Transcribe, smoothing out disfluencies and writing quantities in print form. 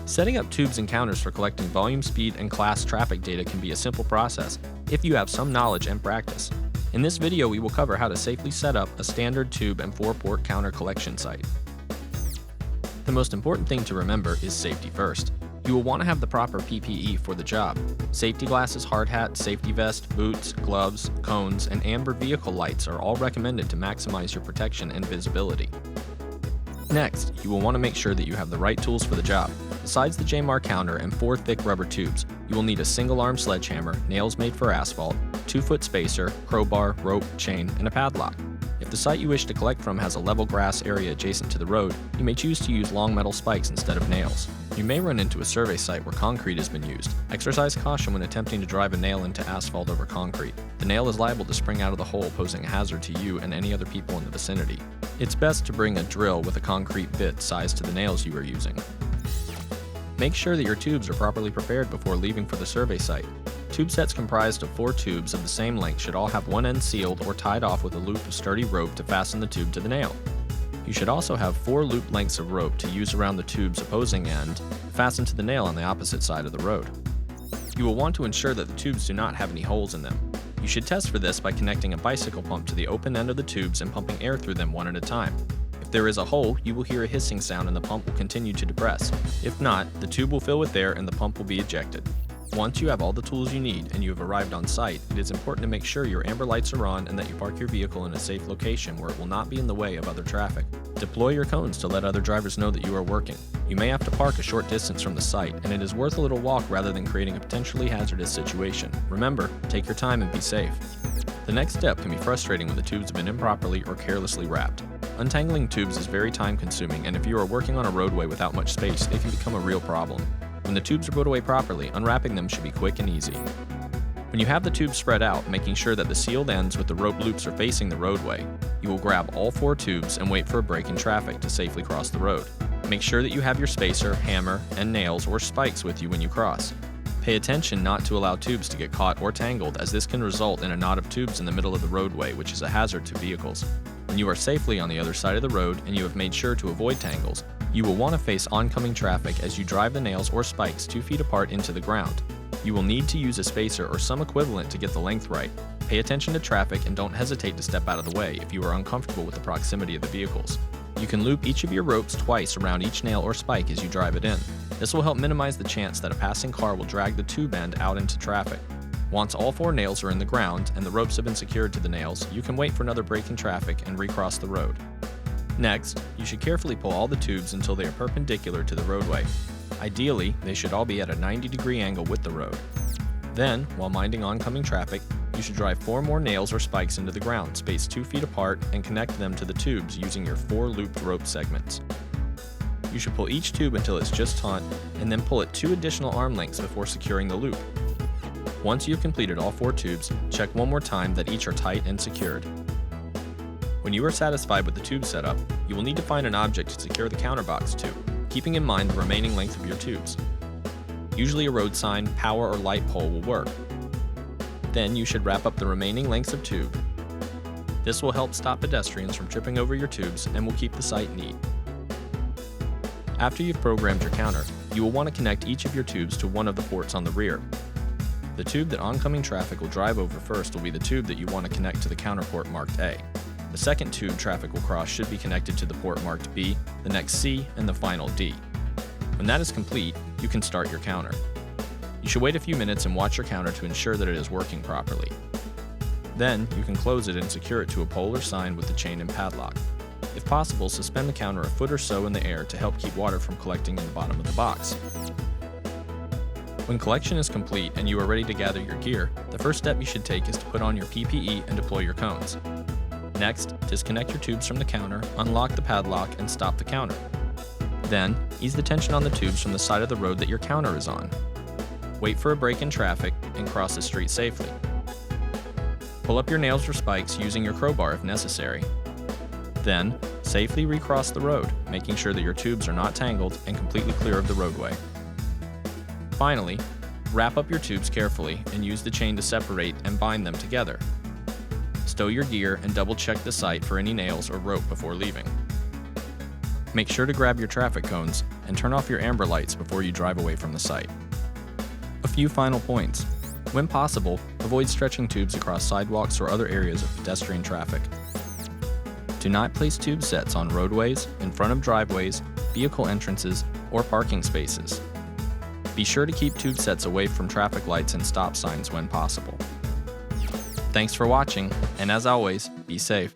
Setting up tubes and counters for collecting volume, speed, and class traffic data can be a simple process if you have some knowledge and practice. In this video, we will cover how to safely set up a standard tube and 4-port counter collection site. The most important thing to remember is safety first. You will want to have the proper PPE for the job. Safety glasses, hard hat, safety vest, boots, gloves, cones, and amber vehicle lights are all recommended to maximize your protection and visibility. Next, you will want to make sure that you have the right tools for the job. Besides the J-Mar counter and 4 thick rubber tubes, you will need a single-arm sledgehammer, nails made for asphalt, 2-foot spacer, crowbar, rope, chain, and a padlock. If the site you wish to collect from has a level grass area adjacent to the road, you may choose to use long metal spikes instead of nails. You may run into a survey site where concrete has been used. Exercise caution when attempting to drive a nail into asphalt over concrete. The nail is liable to spring out of the hole, posing a hazard to you and any other people in the vicinity. It's best to bring a drill with a concrete bit sized to the nails you are using. Make sure that your tubes are properly prepared before leaving for the survey site. Tube sets comprised of 4 tubes of the same length should all have one end sealed or tied off with a loop of sturdy rope to fasten the tube to the nail. You should also have 4 loop lengths of rope to use around the tube's opposing end, fastened to the nail on the opposite side of the road. You will want to ensure that the tubes do not have any holes in them. You should test for this by connecting a bicycle pump to the open end of the tubes and pumping air through them one at a time. If there is a hole, you will hear a hissing sound and the pump will continue to depress. If not, the tube will fill with air and the pump will be ejected. Once you have all the tools you need and you have arrived on site, it is important to make sure your amber lights are on and that you park your vehicle in a safe location where it will not be in the way of other traffic. Deploy your cones to let other drivers know that you are working. You may have to park a short distance from the site, and it is worth a little walk rather than creating a potentially hazardous situation. Remember, take your time and be safe. The next step can be frustrating when the tubes have been improperly or carelessly wrapped. Untangling tubes is very time-consuming, and if you are working on a roadway without much space, they can become a real problem. When the tubes are put away properly, unwrapping them should be quick and easy. When you have the tubes spread out, making sure that the sealed ends with the rope loops are facing the roadway, you will grab all 4 tubes and wait for a break in traffic to safely cross the road. Make sure that you have your spacer, hammer, and nails or spikes with you when you cross. Pay attention not to allow tubes to get caught or tangled, as this can result in a knot of tubes in the middle of the roadway, which is a hazard to vehicles. When you are safely on the other side of the road and you have made sure to avoid tangles, you will want to face oncoming traffic as you drive the nails or spikes 2 feet apart into the ground. You will need to use a spacer or some equivalent to get the length right. Pay attention to traffic and don't hesitate to step out of the way if you are uncomfortable with the proximity of the vehicles. You can loop each of your ropes twice around each nail or spike as you drive it in. This will help minimize the chance that a passing car will drag the tube end out into traffic. Once all 4 nails are in the ground and the ropes have been secured to the nails, you can wait for another break in traffic and recross the road. Next, you should carefully pull all the tubes until they are perpendicular to the roadway. Ideally, they should all be at a 90-degree angle with the road. Then, while minding oncoming traffic, you should drive 4 more nails or spikes into the ground, spaced 2 feet apart, and connect them to the tubes using your 4 looped rope segments. You should pull each tube until it's just taut, and then pull it 2 additional arm lengths before securing the loop. Once you've completed all 4 tubes, check one more time that each are tight and secured. When you are satisfied with the tube setup, you will need to find an object to secure the counter box to, keeping in mind the remaining length of your tubes. Usually a road sign, power, or light pole will work. Then you should wrap up the remaining lengths of tube. This will help stop pedestrians from tripping over your tubes and will keep the site neat. After you've programmed your counter, you will want to connect each of your tubes to one of the ports on the rear. The tube that oncoming traffic will drive over first will be the tube that you want to connect to the counter port marked A. The second tube traffic will cross should be connected to the port marked B, the next C, and the final D. When that is complete, you can start your counter. You should wait a few minutes and watch your counter to ensure that it is working properly. Then, you can close it and secure it to a pole or sign with the chain and padlock. If possible, suspend the counter a foot or so in the air to help keep water from collecting in the bottom of the box. When collection is complete and you are ready to gather your gear, the first step you should take is to put on your PPE and deploy your cones. Next, disconnect your tubes from the counter, unlock the padlock, and stop the counter. Then, ease the tension on the tubes from the side of the road that your counter is on. Wait for a break in traffic and cross the street safely. Pull up your nails or spikes using your crowbar if necessary. Then, safely recross the road, making sure that your tubes are not tangled and completely clear of the roadway. Finally, wrap up your tubes carefully and use the chain to separate and bind them together. Stow your gear and double-check the site for any nails or rope before leaving. Make sure to grab your traffic cones and turn off your amber lights before you drive away from the site. A few final points. When possible, avoid stretching tubes across sidewalks or other areas of pedestrian traffic. Do not place tube sets on roadways, in front of driveways, vehicle entrances, or parking spaces. Be sure to keep tube sets away from traffic lights and stop signs when possible. Thanks for watching, and as always, be safe.